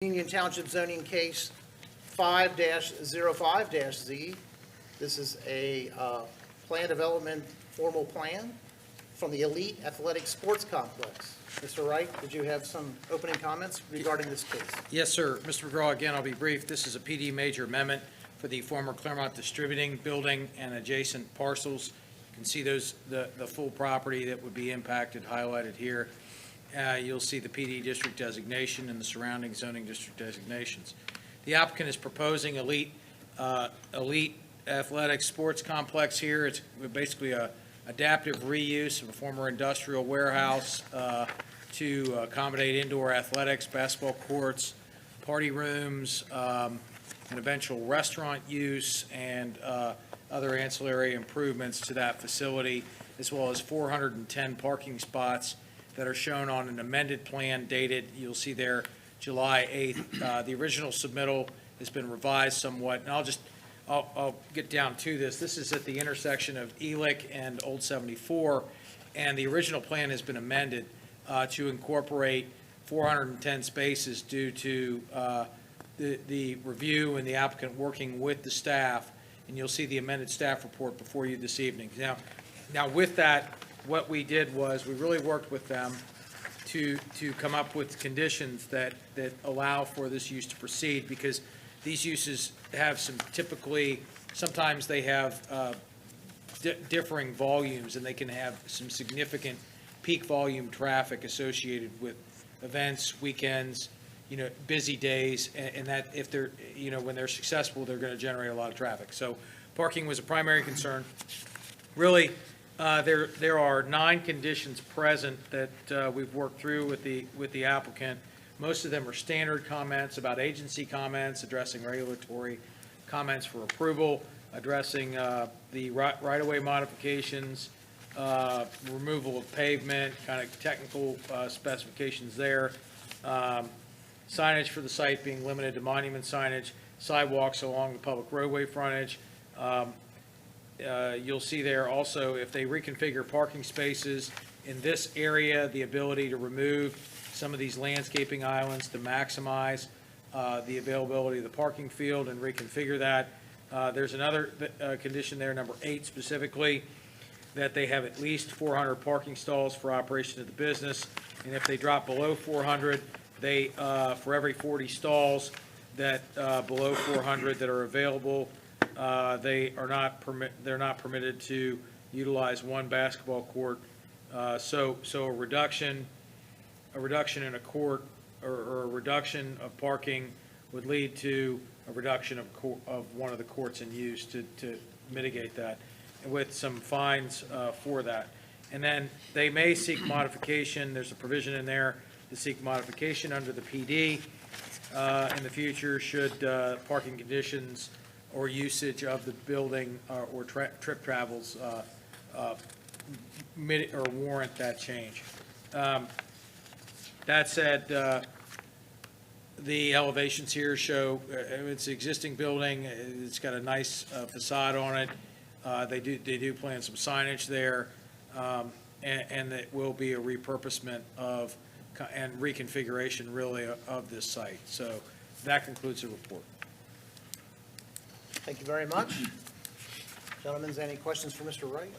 Union Township zoning case 5-05-Z. This is a plan development formal plan from the Elite Athletic Sports Complex. Mr. Wright, did you have some opening comments regarding this case? Yes, sir. Mr. McGraw, again, I'll be brief. This is a PD major amendment for the former Claremont Distributing Building and adjacent parcels. You can see those, the full property that would be impacted highlighted here. You'll see the PD district designation and the surrounding zoning district designations. The applicant is proposing Elite Athletic Sports Complex here. It's basically a adaptive reuse of a former industrial warehouse to accommodate indoor athletics, basketball courts, party rooms, and eventual restaurant use and other ancillary improvements to that facility, as well as 410 parking spots that are shown on an amended plan dated, you'll see there, July 8th. The original submittal has been revised somewhat, and I'll get down to this. This is at the intersection of Elick and Old 74, and the original plan has been amended to incorporate 410 spaces due to the review and the applicant working with the staff, and you'll see the amended staff report before you this evening. Now with that, what we did was we really worked with them to come up with conditions that allow for this use to proceed, because these uses have sometimes they have differing volumes, and they can have some significant peak volume traffic associated with events, weekends, busy days, and that if they're, when they're successful, they're going to generate a lot of traffic. So parking was a primary concern. Really, there are 9 conditions present that we've worked through with the applicant. Most of them are standard comments about agency comments, addressing regulatory comments for approval, addressing the right-of-way modifications, removal of pavement, kind of technical specifications there, signage for the site being limited to monument signage, sidewalks along the public roadway frontage. You'll see there also, if they reconfigure parking spaces in this area, the ability to remove some of these landscaping islands to maximize the availability of the parking field and reconfigure that. There's another condition there, number 8 specifically, that they have at least 400 parking stalls for operation of the business, and if they drop below 400, they for every 40 stalls that below 400 that are available, they're not permitted to utilize one basketball court. So a reduction in a court or a reduction of parking would lead to a reduction of one of the courts in use to mitigate that, with some fines for that. And then they may seek modification. There's a provision in there to seek modification under the PD in the future should parking conditions or usage of the building or trip travels or warrant that change. That said, the elevations here show it's an existing building. It's got a nice facade on it. They do plan some signage there, and it will be a repurposement of and reconfiguration really of this site. So that concludes the report. Thank you very much. Gentlemen, any questions for Mr. Wright?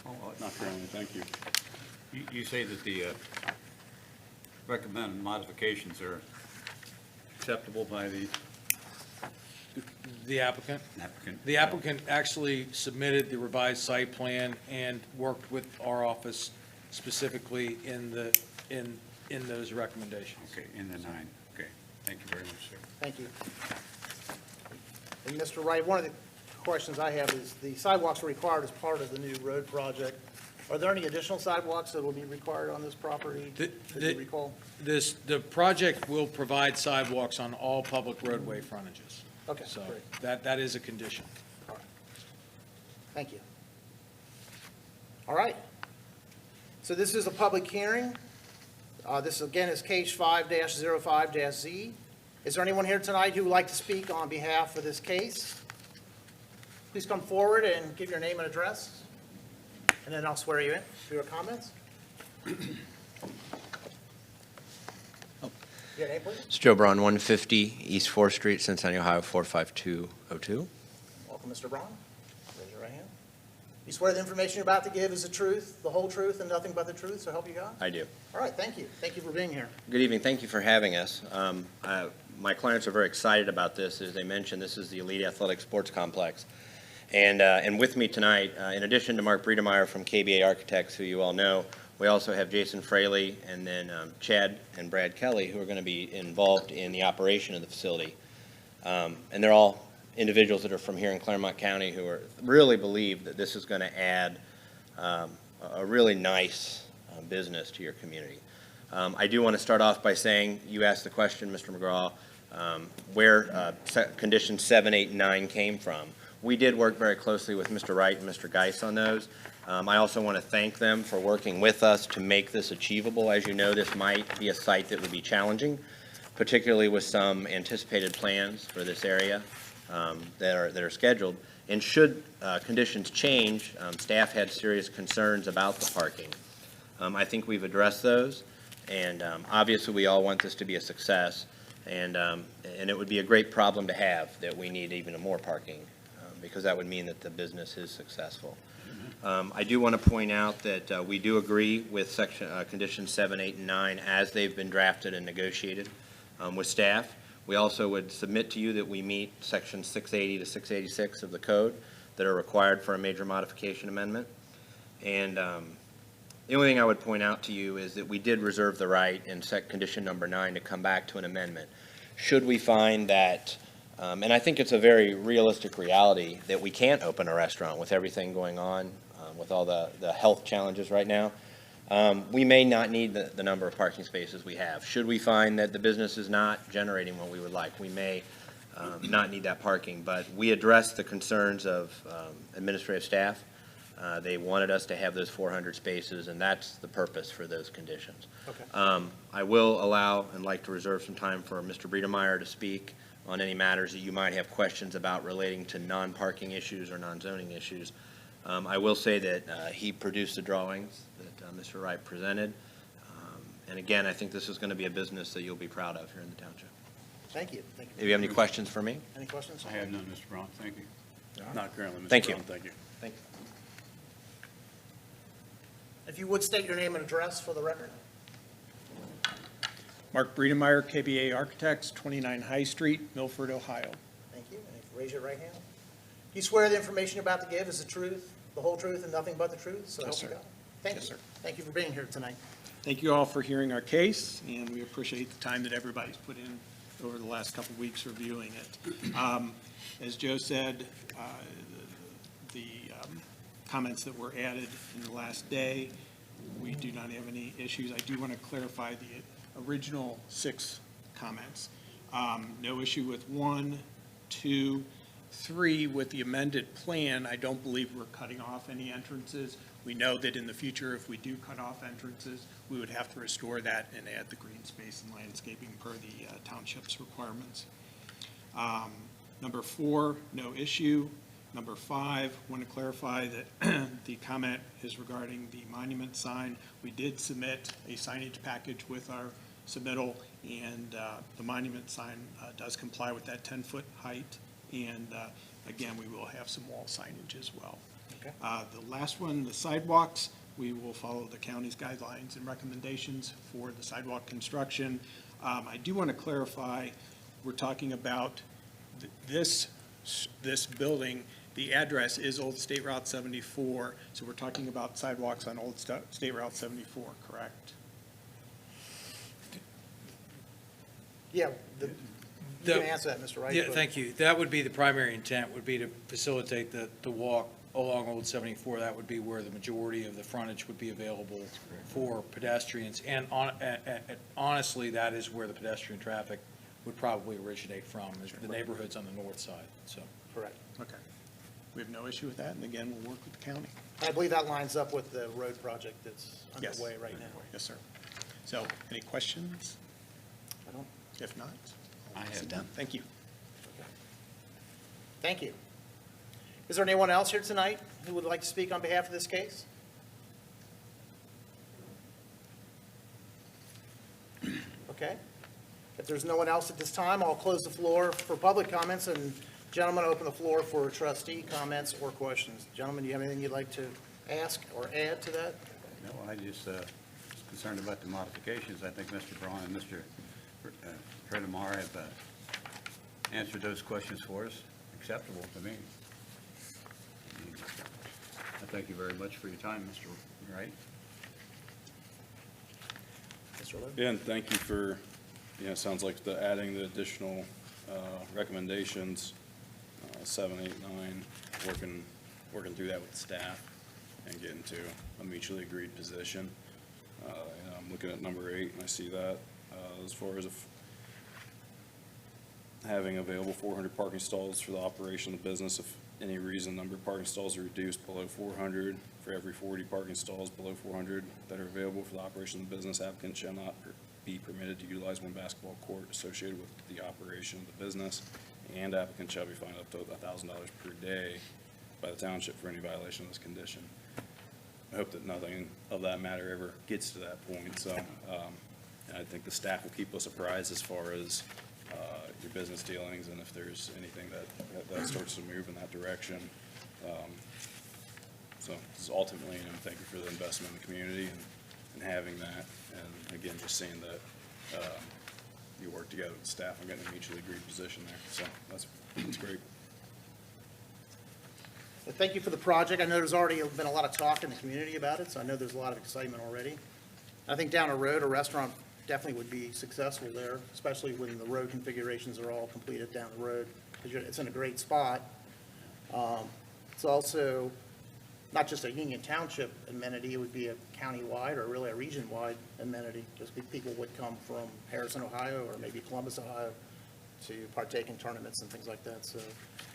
Oh, not currently, thank you. You say that the recommended modifications are acceptable by The applicant? applicant? The applicant actually submitted the revised site plan and worked with our office specifically in those recommendations. Okay, in the 9. Okay, thank you very much, sir. Thank you. And Mr. Wright, one of the questions I have is the sidewalks are required as part of the new road project. Are there any additional sidewalks that will be required on this property, that you recall? The project will provide sidewalks on all public roadway frontages. Okay, So great. that is a condition. All right. Thank you. All right. So this is a public hearing. This, again, is case 5-05-Z. Is there anyone here tonight who would like to speak on behalf of this case? Please come forward and give your name and address, and then I'll swear you in for your comments. Your name, please? It's Joe Braun, 150 East 4th Street, Cincinnati, Ohio, 45202. Welcome, Mr. Braun. Raise your right hand. You swear the information you're about to give is the truth, the whole truth, and nothing but the truth, so help you God? I do. All right, thank you. Thank you for being here. Good evening. Thank you for having us. My clients are very excited about this. As they mentioned, this is the Elite Athletic Sports Complex. And with me tonight, in addition to Mark Breedemeyer from KBA Architects, who you all know, we also have Jason Fraley and then Chad and Brad Kelly, who are going to be involved in the operation of the facility. And they're all individuals that are from here in Claremont County who really believe that this is going to add a really nice business to your community. I do want to start off by saying, you asked the question, Mr. McGraw, where conditions 7, 8, and 9 came from. We did work very closely with Mr. Wright and Mr. Geis on those. I also want to thank them for working with us to make this achievable. As you know, this might be a site that would be challenging, particularly with some anticipated plans for this area that are scheduled. And should conditions change, staff had serious concerns about the parking. I think we've addressed those, and obviously we all want this to be a success, and it would be a great problem to have that we need even more parking, because that would mean that the business is successful. I do want to point out that we do agree with conditions 7, 8, and 9 as they've been drafted and negotiated with staff. We also would submit to you that we meet sections 680 to 686 of the code that are required for a major modification amendment. And the only thing I would point out to you is that we did reserve the right in condition number 9 to come back to an amendment. Should we find that, and I think it's a very realistic reality, that we can't open a restaurant with everything going on, with all the health challenges right now, we may not need the number of parking spaces we have. Should we find that the business is not generating what we would like, we may not need that parking. But we addressed the concerns of administrative staff. They wanted us to have those 400 spaces, and that's the purpose for those conditions. Okay. I will allow and like to reserve some time for Mr. Breedemeyer to speak on any matters that you might have questions about relating to non-parking issues or non-zoning issues. I will say that he produced the drawings that Mr. Wright presented. And again, I think this is going to be a business that you'll be proud of here in the township. Thank you. Thank you. Do you have any questions for me? Any questions? I have none, Mr. Braun, thank you. Not currently, Mr. Thank you. Braun, thank you. Thank you. If you would state your name and address for the record. Mark Breedemeyer, KBA Architects, 29 High Street, Milford, Ohio. Thank you. And if you raise your right hand. Do you swear the information you're about to give is the truth, the whole truth, and nothing but the truth? So Yes, help you sir. God. Thank Yes, you. sir. Thank you for being here tonight. Thank you all for hearing our case, and we appreciate the time that everybody's put in over the last couple of weeks reviewing it. As Joe said, the comments that were added in the last day, we do not have any issues. I do want to clarify the original 6 comments. No issue with 1, 2, 3. With the amended plan, I don't believe we're cutting off any entrances. We know that in the future, if we do cut off entrances, we would have to restore that and add the green space and landscaping per the township's requirements. Number 4, no issue. Number 5, want to clarify that the comment is regarding the monument sign. We did submit a signage package with our submittal, and the monument sign does comply with that 10-foot height. And again, we will have some wall signage as well. Okay. The last one, the sidewalks, we will follow the county's guidelines and recommendations for the sidewalk construction. I do want to clarify, we're talking about this building. The address is Old State Route 74, so we're talking about sidewalks on Old State Route 74, correct? Yeah, you can answer that, Mr. Wright. Yeah, but- thank you. That would be the primary intent, would be to facilitate the walk along Old 74. That would be where the majority of the frontage would be available for pedestrians. And honestly, that is where the pedestrian traffic would probably originate from, is the neighborhoods on the north side, so. Correct. Okay. We have no issue with that, and again, we'll work with the county. I believe that lines up with the road project that's Yes. underway right now. Yes, sir. So, any questions? I don't- If not, I have none. thank you. Thank you. Is there anyone else here tonight who would like to speak on behalf of this case? Okay. If there's no one else at this time, I'll close the floor for public comments, and gentlemen, open the floor for trustee comments or questions. Gentlemen, do you have anything you'd like to ask or add to that? No, I just was concerned about the modifications. I think Mr. Braun and Mr. Predamar have answered those questions for us, acceptable to me. I thank you very much for your time, Mr. Wright. Mr. Lowe? Yeah, and thank you for, it sounds like adding the additional recommendations, 7, 8, 9, working through that with the staff and getting to a mutually agreed position. And I'm looking at number 8, and I see that as far as having available 400 parking stalls for the operation of the business. If any reason number of parking stalls are reduced below 400, for every 40 parking stalls below 400 that are available for the operation of the business, applicant shall not be permitted to utilize one basketball court associated with the operation of the business, and applicant shall be fined up to $1,000 per day by the township for any violation of this condition. I hope that nothing of that matter ever gets to that point, so I think the staff will keep us apprised as far as your business dealings, and if there's anything that starts to move in that direction. So this is ultimately, thank you for the investment in the community and having that, and again, just seeing that you work together with the staff and getting a mutually agreed position there, so that's great. Well, thank you for the project. I know there's already been a lot of talk in the community about it, so I know there's a lot of excitement already. I think down the road, a restaurant definitely would be successful there, especially when the road configurations are all completed down the road, because it's in a great spot. It's also not just a Union Township amenity, it would be a county-wide or really a region-wide amenity, because people would come from Harrison, Ohio, or maybe Columbus, Ohio, to partake in tournaments and things like that, so.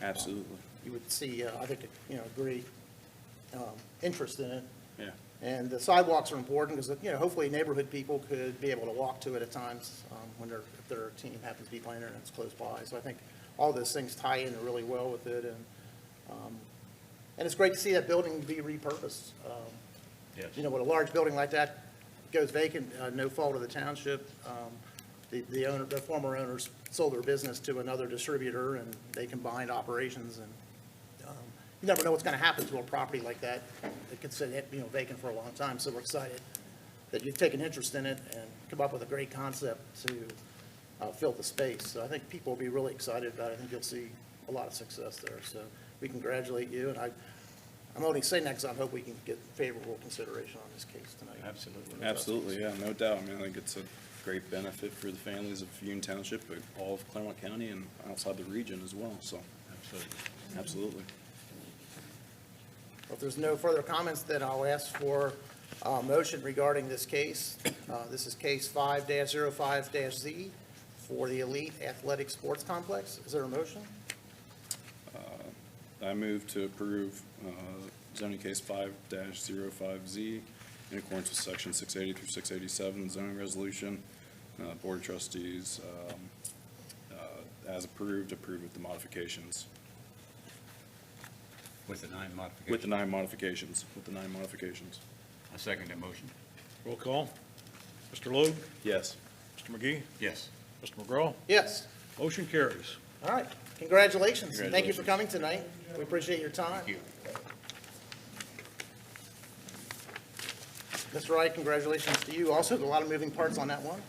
Absolutely. You would see, I think, great interest in it. Yeah. And the sidewalks are important because, hopefully neighborhood people could be able to walk to it at times when if their team happens to be playing there and it's close by. So I think all those things tie in really well with it. And it's great to see that building be repurposed. Yes. With a large building like that goes vacant, no fault of the township. The former owners sold their business to another distributor, and they combined operations, and you never know what's going to happen to a property like that. It could sit, vacant for a long time, so we're excited that you've taken interest in it and come up with a great concept to fill the space. So I think people will be really excited about it. I think you'll see a lot of success there. So we congratulate you, and I'm only saying that because I hope we can get favorable consideration on this case tonight. Absolutely. Absolutely, yeah, no doubt. I think it's a great benefit for the families of Union Township, but all of Claremont County and outside the region as well, so. Absolutely. If there's no further comments, then I'll ask for a motion regarding this case. This is case 5-05-Z for the Elite Athletic Sports Complex. Is there a motion? I move to approve zoning case 5-05Z in accordance with section 680 through 687 zoning resolution. Board of Trustees, as approved with the modifications. With the 9 modifications. With the 9 modifications. I second that motion. Roll call. Mr. Logue? Yes. Mr. McGee? Yes. Mr. McGraw? Yes. Motion carries. All right. Congratulations. And thank you for coming tonight. We appreciate your time. Thank you. Mr. Wright, congratulations to you. Also, a lot of moving parts on that one.